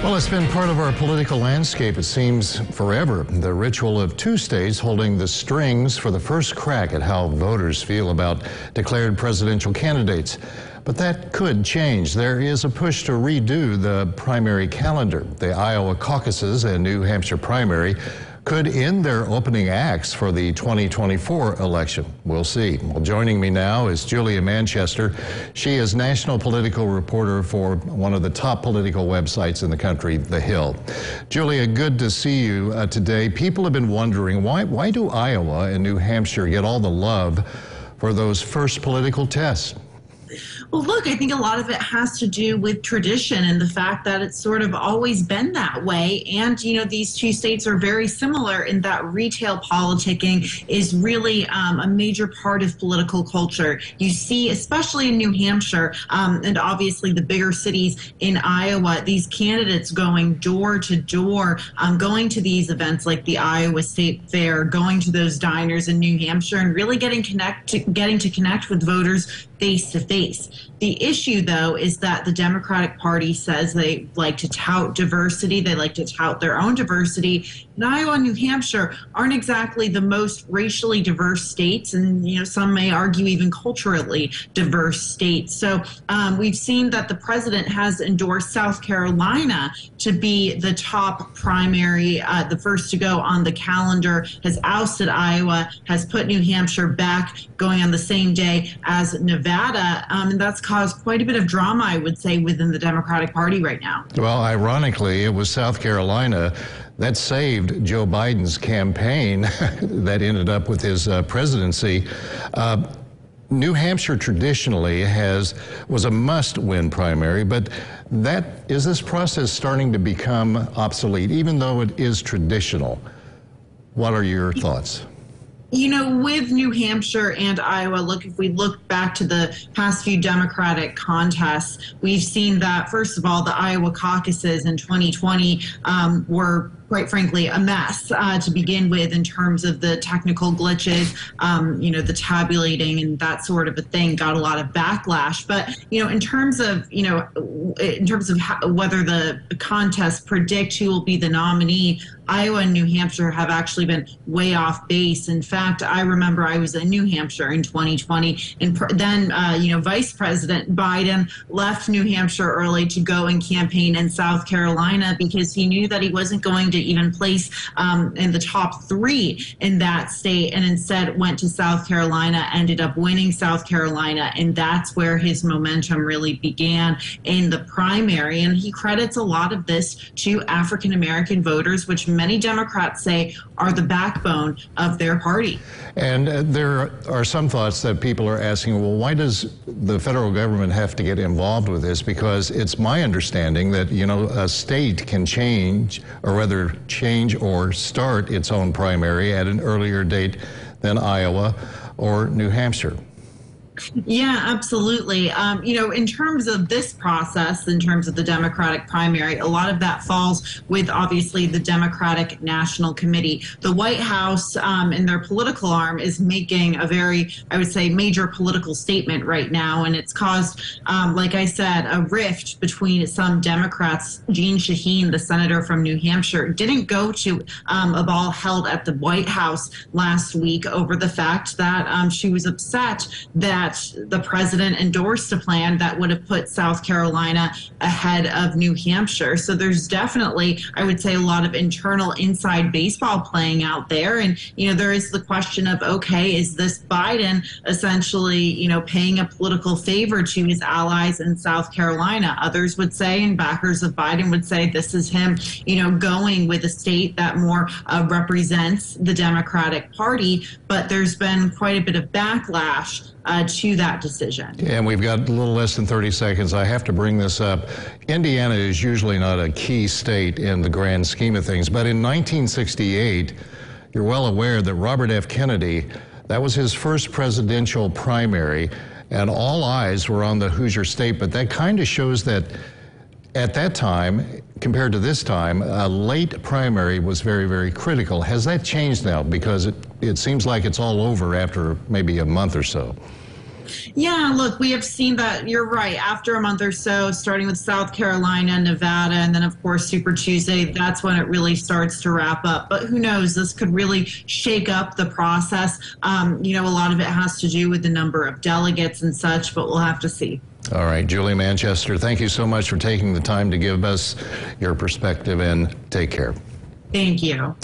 Well, it's been part of our political landscape, it seems, forever. The ritual of two states holding the strings for the first crack at how voters feel about declared presidential candidates. But that could change. There is a push to redo the primary calendar. The Iowa caucuses and New Hampshire primary could end their opening acts for the 2024 election. We'll see. Well, joining me now is Julia Manchester. She is national political reporter for one of the top political websites in the country, The Hill. Julia, good to see you today. People have been wondering, why do Iowa and New Hampshire get all the love for those first political tests? Well, look, I think a lot of it has to do with tradition and the fact that it's sort of always been that way. And, you know, these two states are very similar in that retail politicking is really a major part of political culture. You see, especially in New Hampshire and obviously the bigger cities in Iowa, these candidates going door to door, going to these events like the Iowa State Fair, going to those diners in New Hampshire and really getting to connect with voters face to face. The issue, though, is that the Democratic Party says they like to tout diversity. They like to tout their own diversity. And Iowa and New Hampshire aren't exactly the most racially diverse states, and you know, some may argue even culturally diverse states. So we've seen that the president has endorsed South Carolina to be the top primary, the first to go on the calendar, has ousted Iowa, has put New Hampshire back going on the same day as Nevada, and that's caused quite a bit of drama, I would say, within the Democratic Party right now. Well, ironically, it was South Carolina that saved Joe Biden's campaign that ended up with his presidency. New Hampshire traditionally was a must-win primary, but is this process starting to become obsolete, even though it is traditional? What are your thoughts? You know, with New Hampshire and Iowa, look, if we look back to the past few Democratic contests, we've seen that, first of all, the Iowa caucuses in 2020 were quite frankly, a mess to begin with in terms of the technical glitches, you know, the tabulating and that sort of a thing got a lot of backlash. But, you know, in terms of whether the contests predict who will be the nominee, Iowa and New Hampshire have actually been way off base. In fact, I remember I was in New Hampshire in 2020, and then, you know, Vice President Biden left New Hampshire early to go and campaign in South Carolina because he knew that he wasn't going to even place in the top three in that state, and instead went to South Carolina, ended up winning South Carolina, and that's where his momentum really began in the primary. And he credits a lot of this to African American voters, which many Democrats say are the backbone of their party. And there are some thoughts that people are asking, well, why does the federal government have to get involved with this? Because it's my understanding that, you know, a state can change, or rather change or start its own primary at an earlier date than Iowa or New Hampshire. Yeah, absolutely. You know, in terms of this process, in terms of the Democratic primary, a lot of that falls with obviously the Democratic National Committee. The White House in their political arm is making a very, I would say, major political statement right now. And it's caused, like I said, a rift between some Democrats. Jeanne Shaheen, the senator from New Hampshire, didn't go to a ball held at the White House last week over the fact that she was upset that the president endorsed a plan that would have put South Carolina ahead of New Hampshire. So there's definitely, I would say, a lot of internal inside baseball playing out there. And, you know, there is the question of, okay, is this Biden essentially, you know, paying a political favor to his allies in South Carolina? Others would say, and backers of Biden would say, this is him, you know, going with a state that more represents the Democratic Party. But there's been quite a bit of backlash to that decision. And we've got a little less than 30 seconds. I have to bring this up. Indiana is usually not a key state in the grand scheme of things, but in 1968, you're well aware that Robert F. Kennedy, that was his first presidential primary, and all eyes were on the Hoosier state, but that kind of shows that at that time, compared to this time, a late primary was very, very critical. Has that changed now? Because it seems like it's all over after maybe a month or so. Yeah, look, we have seen that. You're right. After a month or so, starting with South Carolina, Nevada, and then, of course, Super Tuesday, that's when it really starts to wrap up. But who knows? This could really shake up the process. A lot of it has to do with the number of delegates and such, but we'll have to see. All right, Julie Manchester, thank you so much for taking the time to give us your perspective, and take care. Thank you.